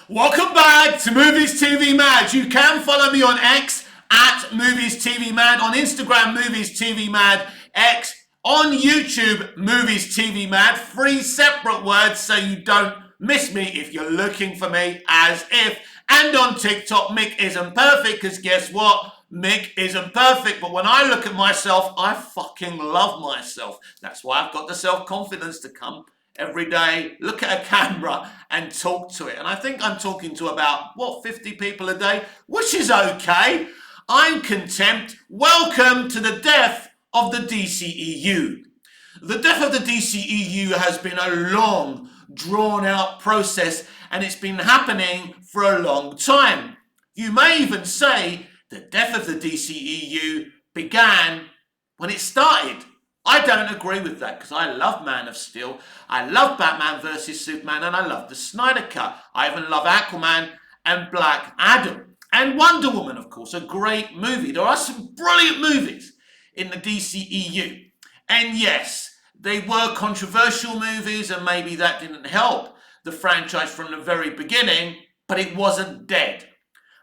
Welcome back to Movies TV Mad. You can follow me on X at Movies TV Mad, on Instagram Movies TV Mad, X, on YouTube Movies TV Mad. 3 separate words so you don't miss me if you're looking for me as if. And on TikTok, Mick Isn't Perfect, because guess what? Mick isn't perfect, but when I look at myself, I fucking love myself. That's why I've got the self-confidence to come every day, look at a camera and talk to it. And I think I'm talking to about, 50 people a day, which is okay. I'm content. Welcome to the death of the DCEU. The death of the DCEU has been a long, drawn-out process, and it's been happening for a long time. You may even say the death of the DCEU began when it started. I don't agree with that because I love Man of Steel, I love Batman vs Superman, and I love the Snyder Cut. I even love Aquaman and Black Adam. And Wonder Woman, of course, a great movie. There are some brilliant movies in the DCEU. And yes, they were controversial movies, and maybe that didn't help the franchise from the very beginning, but it wasn't dead.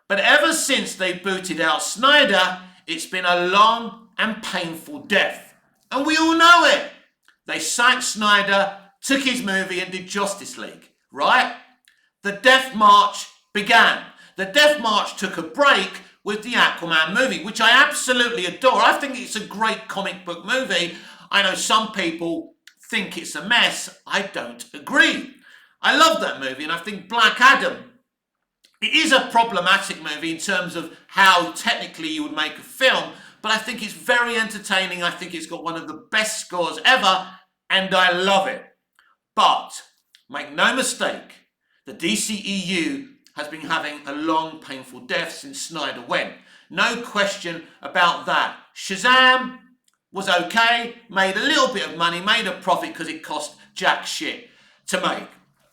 But ever since they booted out Snyder, it's been a long and painful death. And we all know it. They sacked Snyder, took his movie and did Justice League, right? The Death March began. The Death March took a break with the Aquaman movie, which I absolutely adore. I think it's a great comic book movie. I know some people think it's a mess. I don't agree. I love that movie, and I think Black Adam, it is a problematic movie in terms of how technically you would make a film, but I think it's very entertaining. I think it's got one of the best scores ever, and I love it. But make no mistake, the DCEU has been having a long, painful death since Snyder went. No question about that. Shazam was okay, made a little bit of money, made a profit because it cost jack shit to make.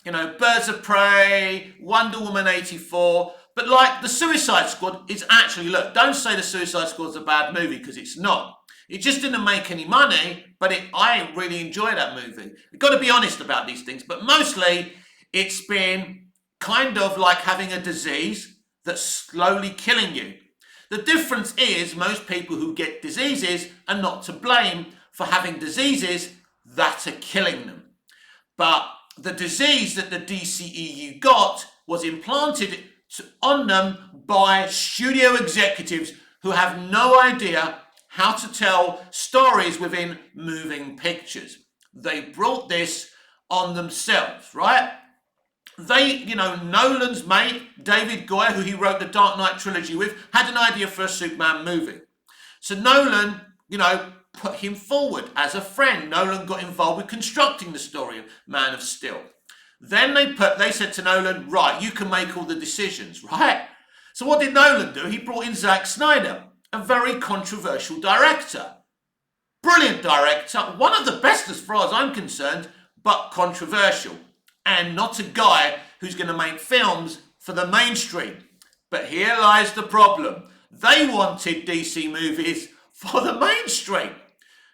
You know, Birds of Prey, Wonder Woman 84, but like the Suicide Squad is actually, look, don't say the Suicide Squad's a bad movie because it's not. It just didn't make any money, but I really enjoy that movie. You've got to be honest about these things, but mostly it's been kind of like having a disease that's slowly killing you. The difference is most people who get diseases are not to blame for having diseases that are killing them. But the disease that the DCEU got was implanted on them by studio executives who have no idea how to tell stories within moving pictures. They brought this on themselves, right? Nolan's mate, David Goyer, who he wrote the Dark Knight trilogy with, had an idea for a Superman movie. So Nolan, put him forward as a friend. Nolan got involved with constructing the story of Man of Steel. Then they said to Nolan, right, you can make all the decisions, right? So what did Nolan do? He brought in Zack Snyder, a very controversial director. Brilliant director, one of the best as far as I'm concerned, but controversial. And not a guy who's going to make films for the mainstream. But here lies the problem. They wanted DC movies for the mainstream.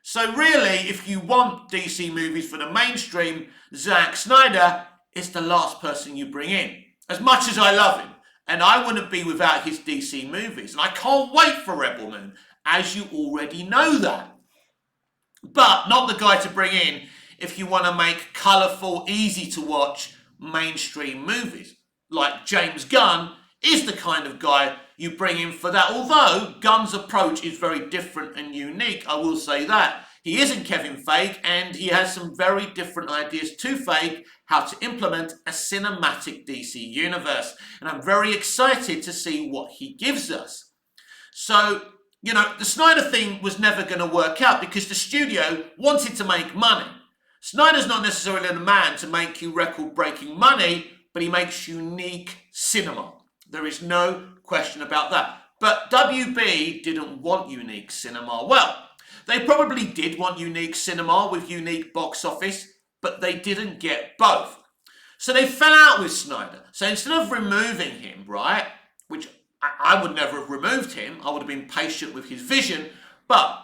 So really, if you want DC movies for the mainstream, Zack Snyder is the last person you bring in. As much as I love him, and I wouldn't be without his DC movies. And I can't wait for Rebel Moon, as you already know that. But not the guy to bring in if you want to make colourful, easy to watch mainstream movies. Like James Gunn is the kind of guy you bring in for that. Although Gunn's approach is very different and unique, I will say that. He isn't Kevin Feige, and he has some very different ideas to Feige how to implement a cinematic DC universe. And I'm very excited to see what he gives us. So, the Snyder thing was never going to work out because the studio wanted to make money. Snyder's not necessarily the man to make you record-breaking money, but he makes unique cinema. There is no question about that. But WB didn't want unique cinema. Well, they probably did want unique cinema with unique box office, but they didn't get both. So they fell out with Snyder. So instead of removing him, right, which I would never have removed him, I would have been patient with his vision, but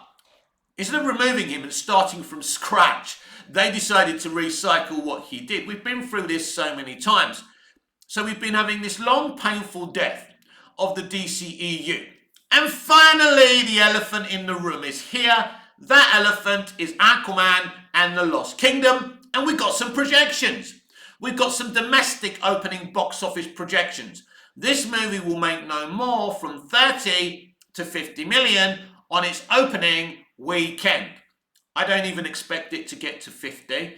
instead of removing him and starting from scratch, they decided to recycle what he did. We've been through this so many times. So we've been having this long, painful death of the DCEU. And finally, the elephant in the room is here. That elephant is Aquaman and the Lost Kingdom. And we've got some projections. We've got some domestic opening box office projections. This movie will make no more from 30 to 50 million on its opening weekend. I don't even expect it to get to 50.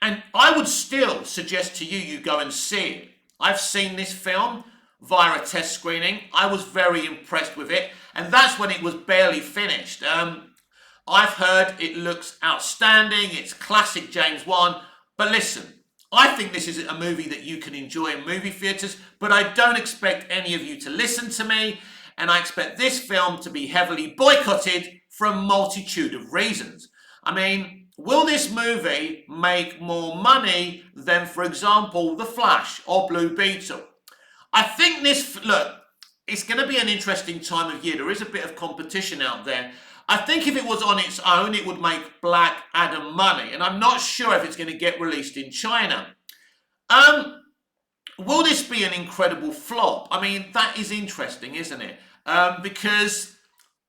And I would still suggest to you, you go and see it. I've seen this film via a test screening. I was very impressed with it. And that's when it was barely finished. I've heard it looks outstanding. It's classic James Wan. But listen, I think this is a movie that you can enjoy in movie theatres. But I don't expect any of you to listen to me. And I expect this film to be heavily boycotted for a multitude of reasons. I mean, will this movie make more money than, for example, The Flash or Blue Beetle? I think look, it's going to be an interesting time of year. There is a bit of competition out there. I think if it was on its own, it would make Black Adam money. And I'm not sure if it's going to get released in China. Will this be an incredible flop? I mean, that is interesting, isn't it? Because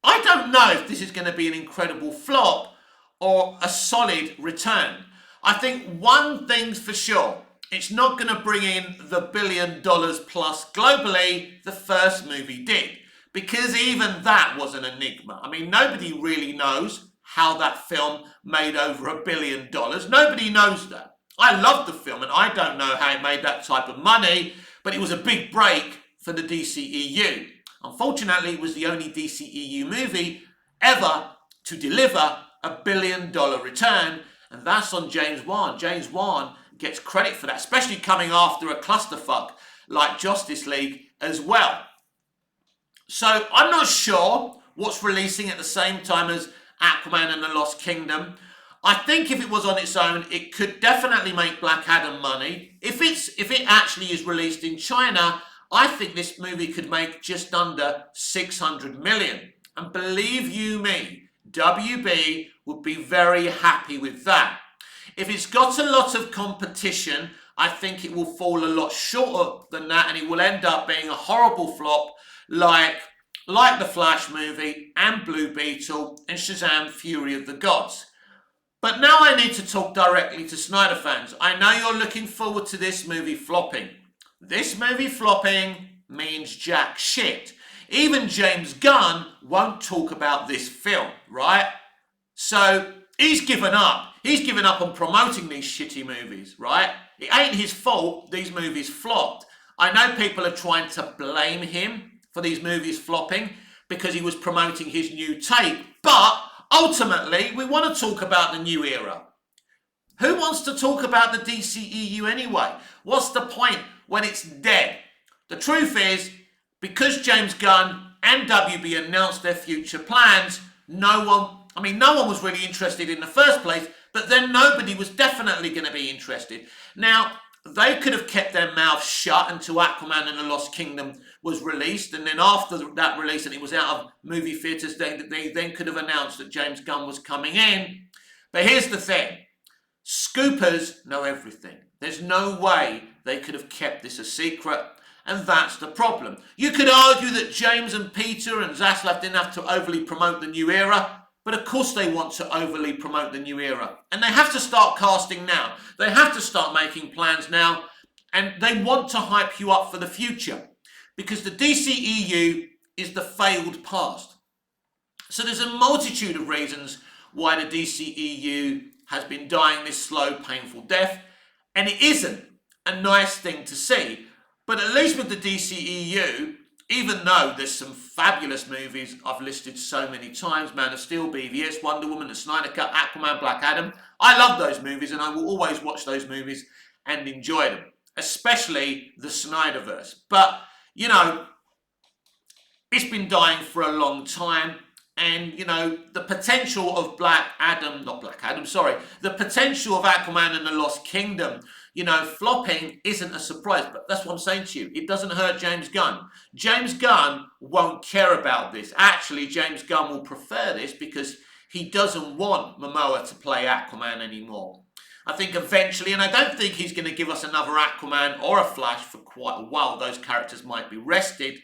I don't know if this is going to be an incredible flop or a solid return. I think one thing's for sure, it's not going to bring in the $1 billion plus globally the first movie did, because even that was an enigma. I mean, nobody really knows how that film made over $1 billion. Nobody knows that. I love the film and I don't know how it made that type of money, but it was a big break for the DCEU. Unfortunately, it was the only DCEU movie ever to deliver $1 billion return, and that's on James Wan. James Wan gets credit for that, especially coming after a clusterfuck like Justice League as well. So I'm not sure what's releasing at the same time as Aquaman and the Lost Kingdom. I think if it was on its own, it could definitely make Black Adam money. If it actually is released in China, I think this movie could make just under 600 million. And believe you me, WB would be very happy with that. If it's got a lot of competition, I think it will fall a lot shorter than that, and it will end up being a horrible flop like the Flash movie and Blue Beetle and Shazam Fury of the Gods. But now I need to talk directly to Snyder fans. I know you're looking forward to this movie flopping. This movie flopping means jack shit. Even James Gunn won't talk about this film, right? So he's given up. He's given up on promoting these shitty movies, right? It ain't his fault these movies flopped. I know people are trying to blame him for these movies flopping because he was promoting his new tape. But ultimately, we want to talk about the new era. Who wants to talk about the DCEU anyway? What's the point when it's dead? The truth is, because James Gunn and WB announced their future plans, no one was really interested in the first place, but then nobody was definitely going to be interested. Now, they could have kept their mouths shut until Aquaman and the Lost Kingdom was released, and then after that release and it was out of movie theatres, they then could have announced that James Gunn was coming in. But here's the thing. Scoopers know everything. There's no way they could have kept this a secret, and that's the problem. You could argue that James and Peter and Zaslav didn't have to overly promote the new era, but of course they want to overly promote the new era. And they have to start casting now. They have to start making plans now, and they want to hype you up for the future, because the DCEU is the failed past. So there's a multitude of reasons why the DCEU has been dying this slow, painful death, and it isn't a nice thing to see. But at least with the DCEU, even though there's some fabulous movies I've listed so many times, Man of Steel, BVS, Wonder Woman, The Snyder Cut, Aquaman, Black Adam, I love those movies and I will always watch those movies and enjoy them, especially the Snyderverse. But, you know, it's been dying for a long time. And, you know, the potential of the potential of Aquaman and the Lost Kingdom, you know, flopping isn't a surprise. But that's what I'm saying to you. It doesn't hurt James Gunn. James Gunn won't care about this. Actually, James Gunn will prefer this because he doesn't want Momoa to play Aquaman anymore. I think eventually, and I don't think he's going to give us another Aquaman or a Flash for quite a while. Those characters might be rested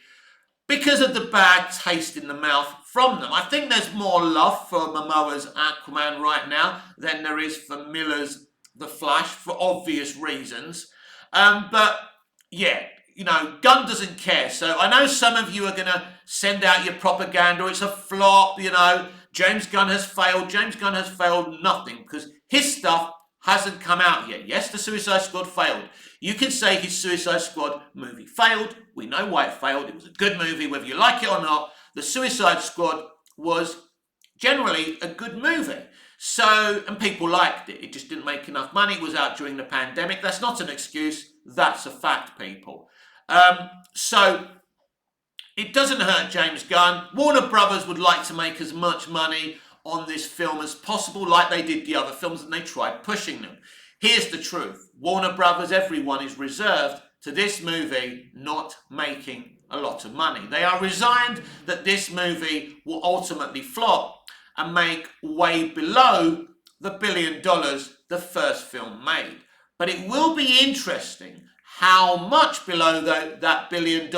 because of the bad taste in the mouth from them. I think there's more love for Momoa's Aquaman right now than there is for Miller's The Flash for obvious reasons. But yeah, you know, Gunn doesn't care. So I know some of you are going to send out your propaganda. It's a flop, you know. James Gunn has failed. James Gunn has failed nothing because his stuff hasn't come out yet. Yes, the Suicide Squad failed. You can say his Suicide Squad movie failed. We know why it failed. It was a good movie, whether you like it or not. The Suicide Squad was generally a good movie. So, and people liked it. It just didn't make enough money. It was out during the pandemic. That's not an excuse. That's a fact, people. So, it doesn't hurt James Gunn. Warner Brothers would like to make as much money on this film as possible, like they did the other films, and they tried pushing them. Here's the truth. Warner Brothers, everyone is reserved to this movie not making a lot of money. They are resigned that this movie will ultimately flop and make way below the $1 billion the first film made. But it will be interesting how much below that $1 billion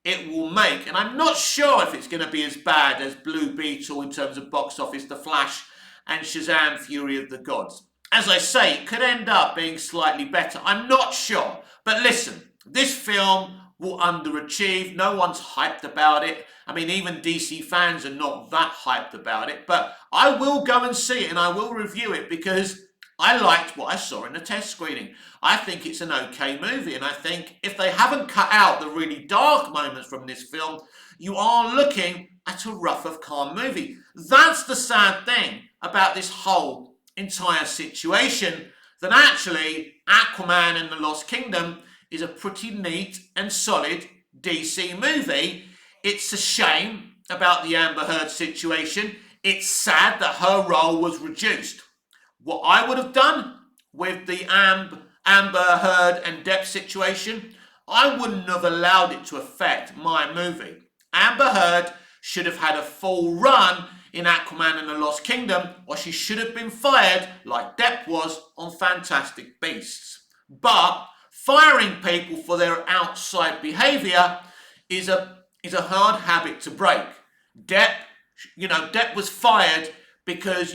it will make. And I'm not sure if it's going to be as bad as Blue Beetle in terms of box office, The Flash and Shazam! Fury of the Gods. As I say, it could end up being slightly better. I'm not sure. But listen, this film will underachieve. No one's hyped about it. I mean, even DC fans are not that hyped about it. But I will go and see it and I will review it because I liked what I saw in the test screening. I think it's an okay movie, and I think if they haven't cut out the really dark moments from this film, you are looking at a rough of calm movie. That's the sad thing about this whole entire situation, that actually Aquaman and the Lost Kingdom is a pretty neat and solid DC movie. It's a shame about the Amber Heard situation. It's sad that her role was reduced. What I would have done with the Amber Heard and Depp situation, I wouldn't have allowed it to affect my movie. Amber Heard should have had a full run in Aquaman and the Lost Kingdom, or she should have been fired like Depp was on Fantastic Beasts. But firing people for their outside behaviour is a hard habit to break. Depp was fired because,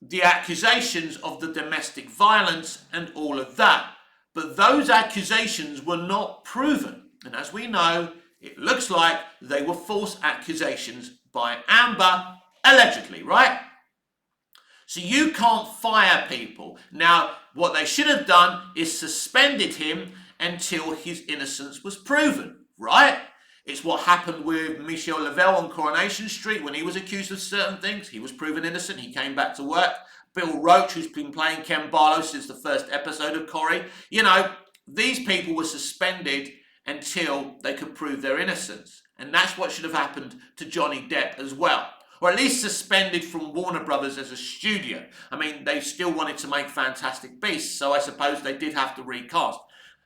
the accusations of the domestic violence and all of that. But those accusations were not proven. And as we know, it looks like they were false accusations by Amber, allegedly, right? So you can't fire people. Now, what they should have done is suspended him until his innocence was proven, right? It's what happened with Michel Lavelle on Coronation Street when he was accused of certain things. He was proven innocent. He came back to work. Bill Roach, who's been playing Ken Barlow since the first episode of Corrie. These people were suspended until they could prove their innocence. And that's what should have happened to Johnny Depp as well. Or at least suspended from Warner Brothers as a studio. I mean, they still wanted to make Fantastic Beasts, so I suppose they did have to recast.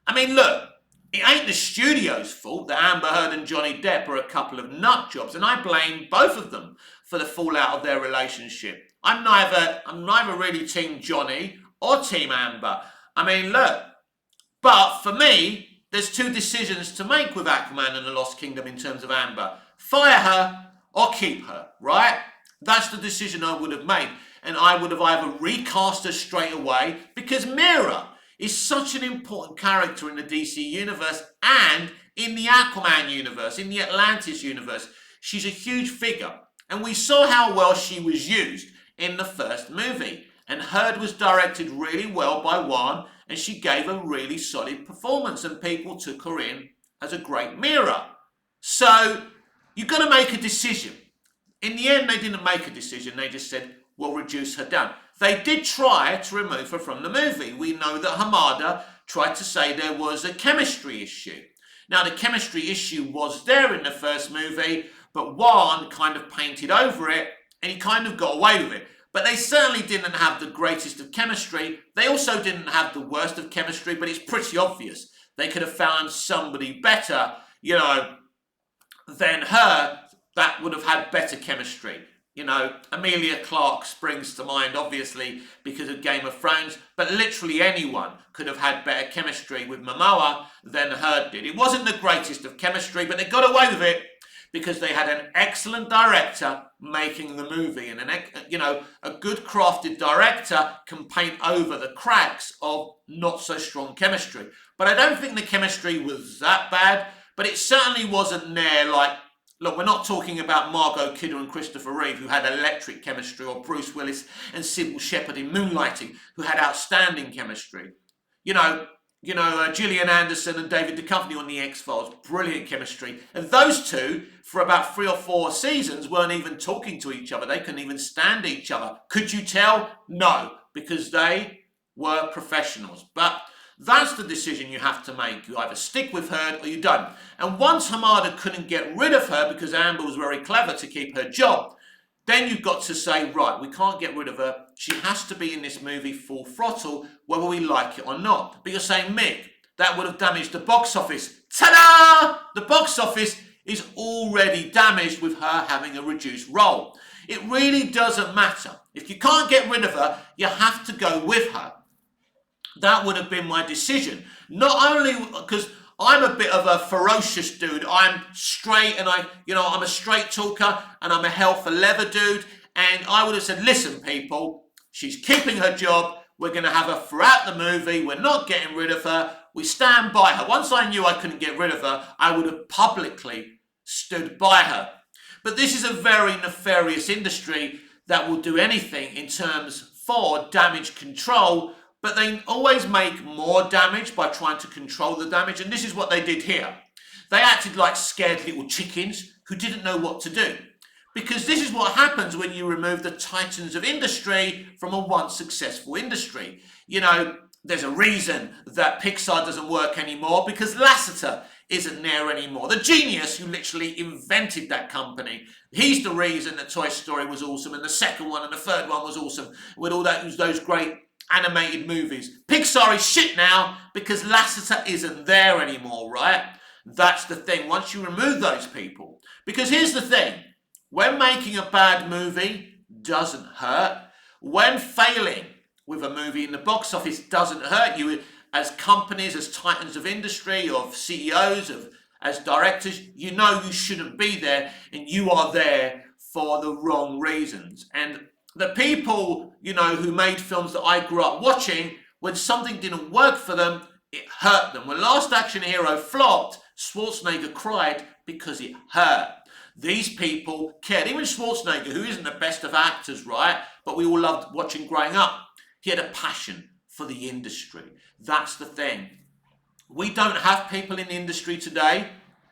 I mean, look. It ain't the studio's fault that Amber Heard and Johnny Depp are a couple of nut jobs, and I blame both of them for the fallout of their relationship. I'm neither really Team Johnny or Team Amber. I mean, look, but for me, there's two decisions to make with Aquaman and the Lost Kingdom in terms of Amber. Fire her or keep her, right? That's the decision I would have made, and I would have either recast her straight away, because Mera is such an important character in the DC universe and in the Aquaman universe, in the Atlantis universe. She's a huge figure. And we saw how well she was used in the first movie. And Heard was directed really well by Wan, and she gave a really solid performance, and people took her in as a great Mera. So, you've got to make a decision. In the end, they didn't make a decision. They just said, we'll reduce her down. They did try to remove her from the movie. We know that Hamada tried to say there was a chemistry issue. Now, the chemistry issue was there in the first movie, but Wan kind of painted over it, and he kind of got away with it. But they certainly didn't have the greatest of chemistry. They also didn't have the worst of chemistry, but it's pretty obvious. They could have found somebody better, than her that would have had better chemistry. You know, Emilia Clarke springs to mind, obviously, because of Game of Thrones, but literally anyone could have had better chemistry with Momoa than her did. It wasn't the greatest of chemistry, but they got away with it because they had an excellent director making the movie, and a good crafted director can paint over the cracks of not so strong chemistry. But I don't think the chemistry was that bad, but it certainly wasn't there like, look, we're not talking about Margot Kidder and Christopher Reeve, who had electric chemistry, or Bruce Willis and Sybil Shepherd in Moonlighting, who had outstanding chemistry. Gillian Anderson and David Duchovny on The X-Files, brilliant chemistry. And those two, for about 3 or 4 seasons, weren't even talking to each other. They couldn't even stand each other. Could you tell? No, because they were professionals. But that's the decision you have to make. You either stick with her or you don't. And once Hamada couldn't get rid of her because Amber was very clever to keep her job, then you've got to say, right, we can't get rid of her. She has to be in this movie full throttle, whether we like it or not. But you're saying, Mick, that would have damaged the box office. Ta-da! The box office is already damaged with her having a reduced role. It really doesn't matter. If you can't get rid of her, you have to go with her. That would have been my decision. Not only because I'm a bit of a ferocious dude. I'm straight and I'm a straight talker and I'm a hell for leather dude. And I would have said, listen, people, she's keeping her job. We're going to have her throughout the movie. We're not getting rid of her. We stand by her. Once I knew I couldn't get rid of her, I would have publicly stood by her. But this is a very nefarious industry that will do anything in terms for damage control, but they always make more damage by trying to control the damage. And this is what they did here. They acted like scared little chickens who didn't know what to do. Because this is what happens when you remove the titans of industry from a once successful industry. There's a reason that Pixar doesn't work anymore, because Lasseter isn't there anymore. The genius who literally invented that company. He's the reason that Toy Story was awesome, and the second one and the third one was awesome, with all those great animated movies. Pixar is shit now because Lasseter isn't there anymore, right? That's the thing. Once you remove those people, because here's the thing, when making a bad movie doesn't hurt, when failing with a movie in the box office doesn't hurt you, as companies, as titans of industry, of CEOs, as directors, you know you shouldn't be there, and you are there for the wrong reasons. And the people, who made films that I grew up watching, when something didn't work for them, it hurt them. When Last Action Hero flopped, Schwarzenegger cried because it hurt. These people cared. Even Schwarzenegger, who isn't the best of actors, right? But we all loved watching growing up. He had a passion for the industry. That's the thing. We don't have people in the industry today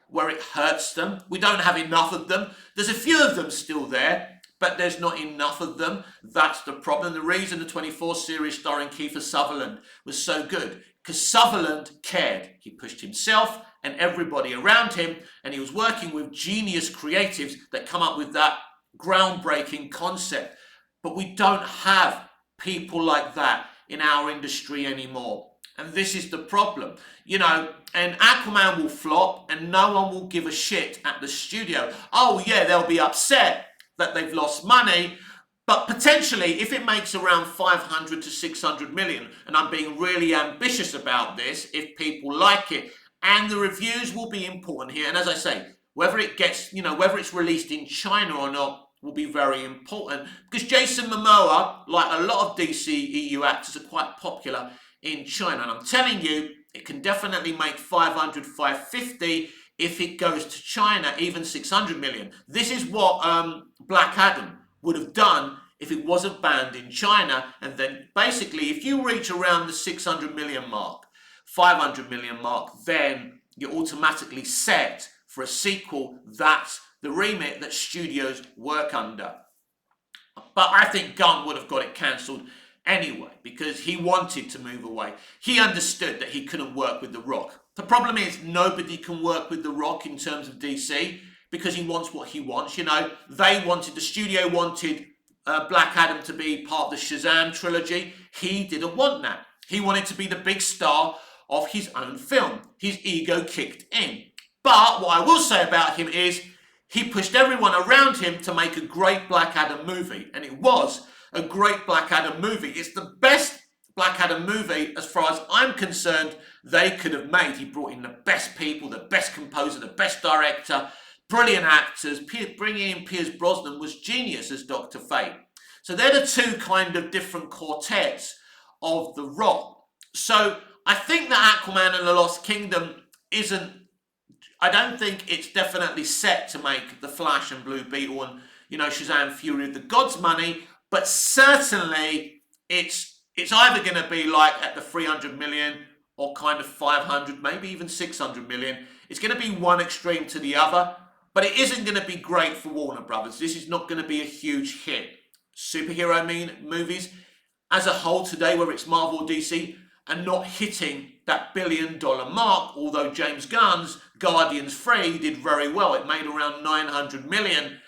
where it hurts them. We don't have enough of them. There's a few of them still there, but there's not enough of them. That's the problem. The reason the 24 series starring Kiefer Sutherland was so good, because Sutherland cared. He pushed himself and everybody around him, and he was working with genius creatives that come up with that groundbreaking concept. But we don't have people like that in our industry anymore. And this is the problem. And Aquaman will flop and no one will give a shit at the studio. Oh yeah, they'll be upset that they've lost money, but potentially if it makes around 500 to 600 million, and I'm being really ambitious about this, if people like it, and the reviews will be important here. And as I say, whether it gets, whether it's released in China or not will be very important, because Jason Momoa, like a lot of DCEU actors, are quite popular in China. And I'm telling you, it can definitely make 500, 550 if it goes to China, even 600 million. This is what Black Adam would have done if it wasn't banned in China. And then basically, if you reach around the 600 million mark, 500 million mark, then you're automatically set for a sequel. That's the remit that studios work under. But I think Gunn would have got it cancelled anyway, because he wanted to move away. He understood that he couldn't work with The Rock. The problem is nobody can work with The Rock in terms of DC, because he wants what he wants. The studio wanted Black Adam to be part of the Shazam trilogy. He didn't want that. He wanted to be the big star of his own film. His ego kicked in. But what I will say about him is he pushed everyone around him to make a great Black Adam movie. And it was a great Black Adam movie. It's the best Black Adam movie, as far as I'm concerned, they could have made. He brought in the best people, the best composer, the best director, brilliant actors. Bringing in Pierce Brosnan was genius as Dr. Fate. So they're the two kind of different quartets of The Rock. So I think that Aquaman and the Lost Kingdom isn't, I don't think it's definitely set to make The Flash and Blue Beetle and, Shazam Fury of the Gods money, but certainly it's either going to be like at the 300 million or kind of 500, maybe even 600 million. It's going to be one extreme to the other, but it isn't going to be great for Warner Brothers. This is not going to be a huge hit. Superhero movies as a whole today, whether it's Marvel or DC, are not hitting that $1 billion mark, although James Gunn's Guardians 3 did very well. It made around 900 million.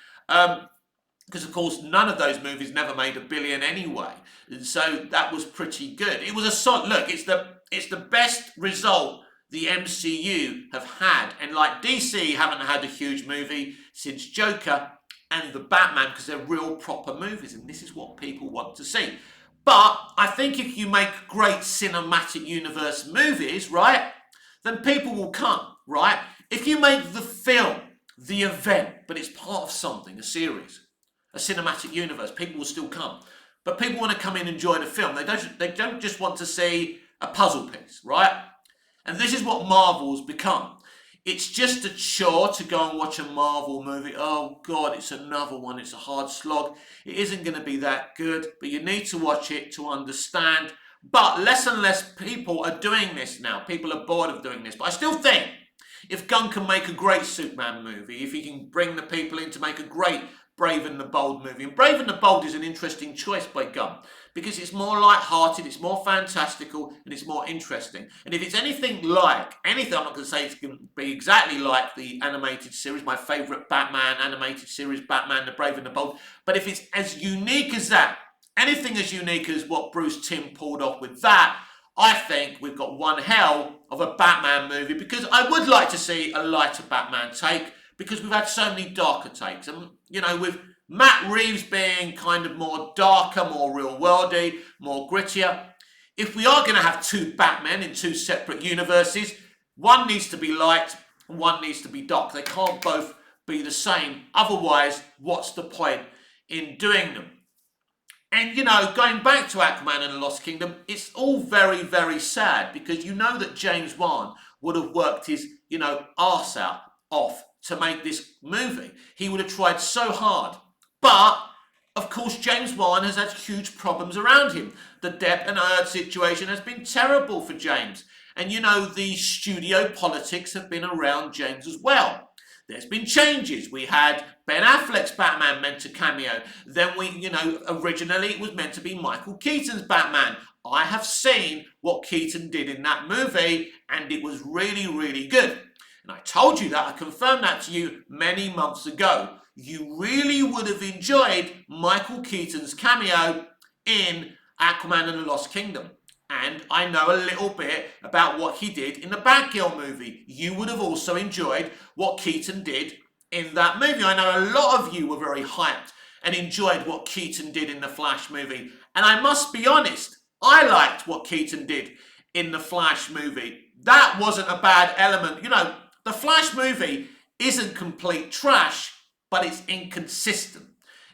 Because, of course, none of those movies never made $1 billion anyway. And so that was pretty good. It was a solid, look, it's the best result the MCU have had. And like DC haven't had a huge movie since Joker and the Batman, because they're real proper movies. And this is what people want to see. But I think if you make great cinematic universe movies, right, then people will come, right? If you make the film, the event, but it's part of something, a series, a cinematic universe, people will still come. But people want to come in and enjoy the film. They don't just want to see a puzzle piece, right? And this is what Marvel's become. It's just a chore to go and watch a Marvel movie. Oh God, it's another one. It's a hard slog. It isn't going to be that good, but you need to watch it to understand. But less and less people are doing this now. People are bored of doing this. But I still think if Gunn can make a great Superman movie, if he can bring the people in to make a great Brave and the Bold movie. And Brave and the Bold is an interesting choice by Gunn because it's more light-hearted, it's more fantastical, and it's more interesting. And if it's anything, I'm not going to say it's going to be exactly like the animated series, my favourite Batman animated series, Batman, the Brave and the Bold. But if it's as unique as that, anything as unique as what Bruce Timm pulled off with that, I think we've got one hell of a Batman movie because I would like to see a lighter Batman take, because we've had so many darker takes. And, with Matt Reeves being kind of more darker, more real-worldy, more grittier, if we are going to have two Batmen in two separate universes, one needs to be light and one needs to be dark. They can't both be the same. Otherwise, what's the point in doing them? And, going back to Aquaman and the Lost Kingdom, it's all very, very sad because that James Wan would have worked his, arse off to make this movie. He would have tried so hard. But, of course, James Wan has had huge problems around him. The Depp and Heard situation has been terrible for James. And, the studio politics have been around James as well. There's been changes. We had Ben Affleck's Batman meant to cameo. Then originally it was meant to be Michael Keaton's Batman. I have seen what Keaton did in that movie, and it was really, really good. And I told you that, I confirmed that to you many months ago. You really would have enjoyed Michael Keaton's cameo in Aquaman and the Lost Kingdom. And I know a little bit about what he did in the Batgirl movie. You would have also enjoyed what Keaton did in that movie. I know a lot of you were very hyped and enjoyed what Keaton did in the Flash movie. And I must be honest, I liked what Keaton did in the Flash movie. That wasn't a bad element. The Flash movie isn't complete trash, but it's inconsistent.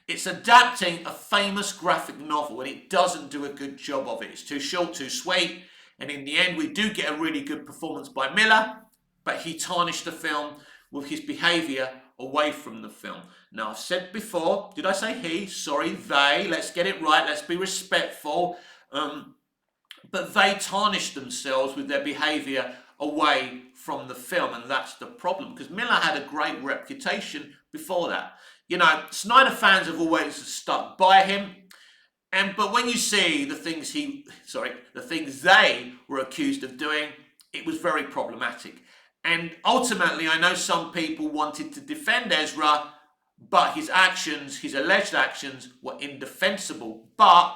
It's adapting a famous graphic novel, and it doesn't do a good job of it. It's too short, too sweet, and in the end, we do get a really good performance by Miller, but he tarnished the film with his behaviour away from the film. Now, I've said before, did I say he? Sorry, they. Let's get it right. Let's be respectful. But they tarnished themselves with their behaviour away from the film, and that's the problem, because Miller had a great reputation before that. Snyder fans have always stuck by him, but when you see the things they were accused of doing, it was very problematic. And ultimately, I know some people wanted to defend Ezra, but his alleged actions were indefensible. But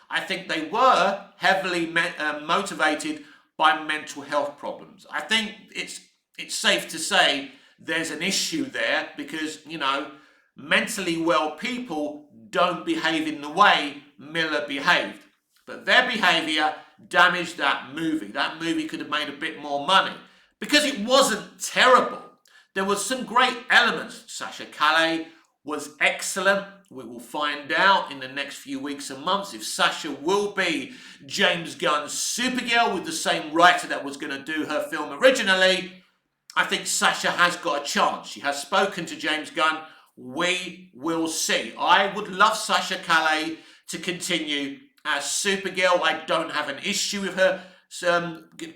I think they were heavily motivated by mental health problems. I think it's safe to say there's an issue there because, mentally well people don't behave in the way Miller behaved. But their behaviour damaged that movie. That movie could have made a bit more money because it wasn't terrible. There was some great elements. Sasha Calle was excellent. We will find out in the next few weeks and months if Sasha will be James Gunn's Supergirl with the same writer that was going to do her film originally. I think Sasha has got a chance. She has spoken to James Gunn. We will see. I would love Sasha Calle to continue as Supergirl. I don't have an issue with her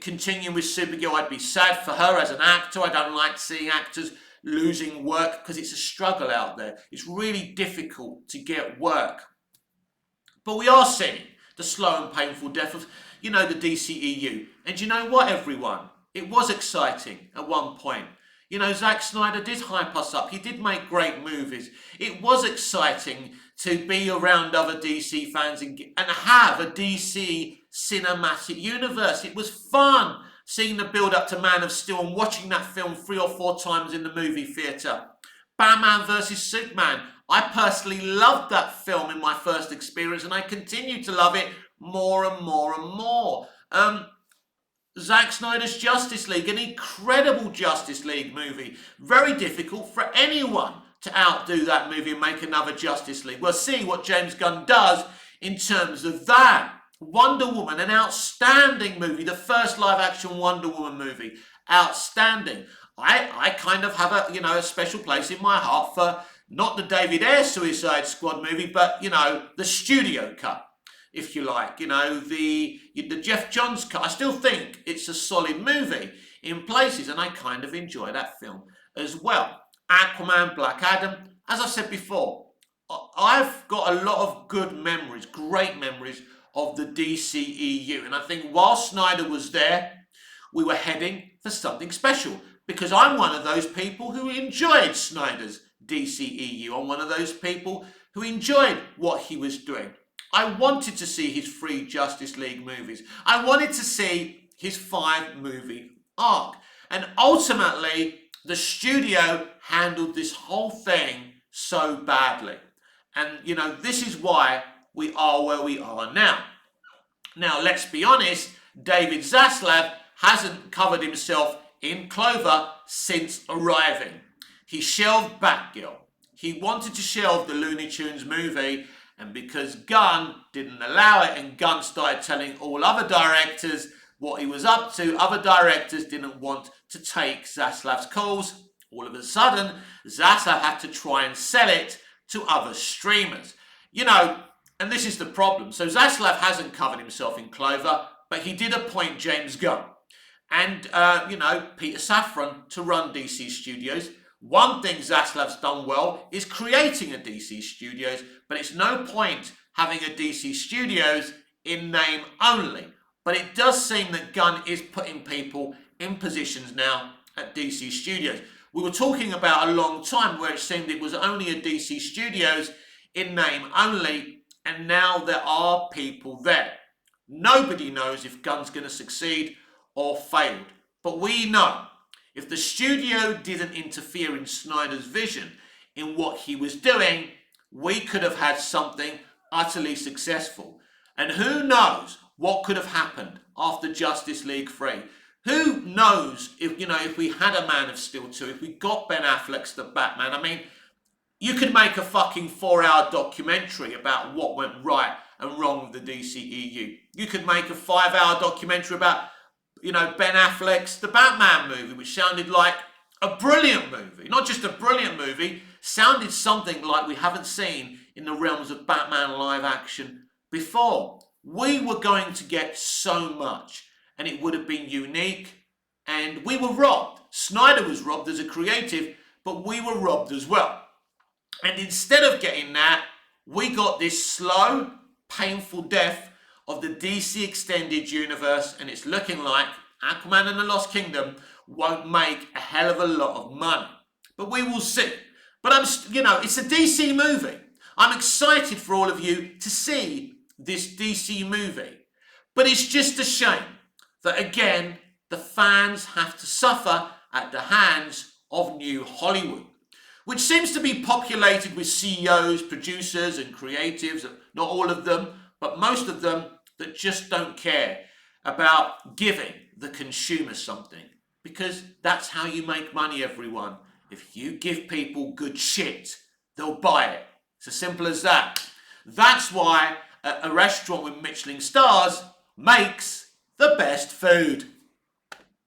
continuing with Supergirl. I'd be sad for her as an actor. I don't like seeing actors losing work because it's a struggle out there. It's really difficult to get work. But we are seeing the slow and painful death of, the DCEU. And you know what, everyone? It was exciting at one point. Zack Snyder did hype us up. He did make great movies. It was exciting to be around other DC fans and have a DC cinematic universe. It was fun seeing the build up to Man of Steel and watching that film 3 or 4 times in the movie theatre. Batman vs Superman. I personally loved that film in my first experience and I continue to love it more and more and more. Zack Snyder's Justice League, an incredible Justice League movie. Very difficult for anyone to outdo that movie and make another Justice League. We'll see what James Gunn does in terms of that. Wonder Woman, an outstanding movie. The first live-action Wonder Woman movie. Outstanding. I kind of have a special place in my heart for not the David Ayer Suicide Squad movie, but, the studio cut, if you like. The Jeff Johns cut. I still think it's a solid movie in places, and I kind of enjoy that film as well. Aquaman, Black Adam. As I said before, I've got a lot of good memories, great memories of the DCEU. And I think while Snyder was there, we were heading for something special because I'm one of those people who enjoyed Snyder's DCEU. I'm one of those people who enjoyed what he was doing. I wanted to see his 3 Justice League movies. I wanted to see his 5-movie arc. And ultimately, the studio handled this whole thing so badly. And, this is why we are where we are now. Now, let's be honest, David Zaslav hasn't covered himself in clover since arriving. He shelved Batgirl. He wanted to shelve the Looney Tunes movie, and because Gunn didn't allow it and Gunn started telling all other directors what he was up to, other directors didn't want to take Zaslav's calls. All of a sudden, Zaslav had to try and sell it to other streamers. And this is the problem. So Zaslav hasn't covered himself in clover, but he did appoint James Gunn and, Peter Safran to run DC Studios. One thing Zaslav's done well is creating a DC Studios, but it's no point having a DC Studios in name only. But it does seem that Gunn is putting people in positions now at DC Studios. We were talking about a long time where it seemed it was only a DC Studios in name only, and now there are people there. Nobody knows if Gunn's going to succeed or failed. But we know if the studio didn't interfere in Snyder's vision in what he was doing, we could have had something utterly successful. And who knows what could have happened after Justice League 3? Who knows if we had a Man of Steel 2, if we got Ben Affleck's The Batman? I mean, you could make a fucking 4-hour documentary about what went right and wrong with the DCEU. You could make a 5-hour documentary about, Ben Affleck's The Batman movie, which sounded like a brilliant movie. Not just a brilliant movie, sounded something like we haven't seen in the realms of Batman live action before. We were going to get so much, and it would have been unique, and we were robbed. Snyder was robbed as a creative, but we were robbed as well. And instead of getting that, we got this slow, painful death of the DC Extended Universe, and it's looking like Aquaman and the Lost Kingdom won't make a hell of a lot of money. But we will see. But it's a DC movie. I'm excited for all of you to see this DC movie. But it's just a shame that, again, the fans have to suffer at the hands of New Hollywood, which seems to be populated with CEOs, producers, and creatives, not all of them, but most of them, that just don't care about giving the consumer something. Because that's how you make money, everyone. If you give people good shit, they'll buy it. It's as simple as that. That's why a restaurant with Michelin stars makes the best food.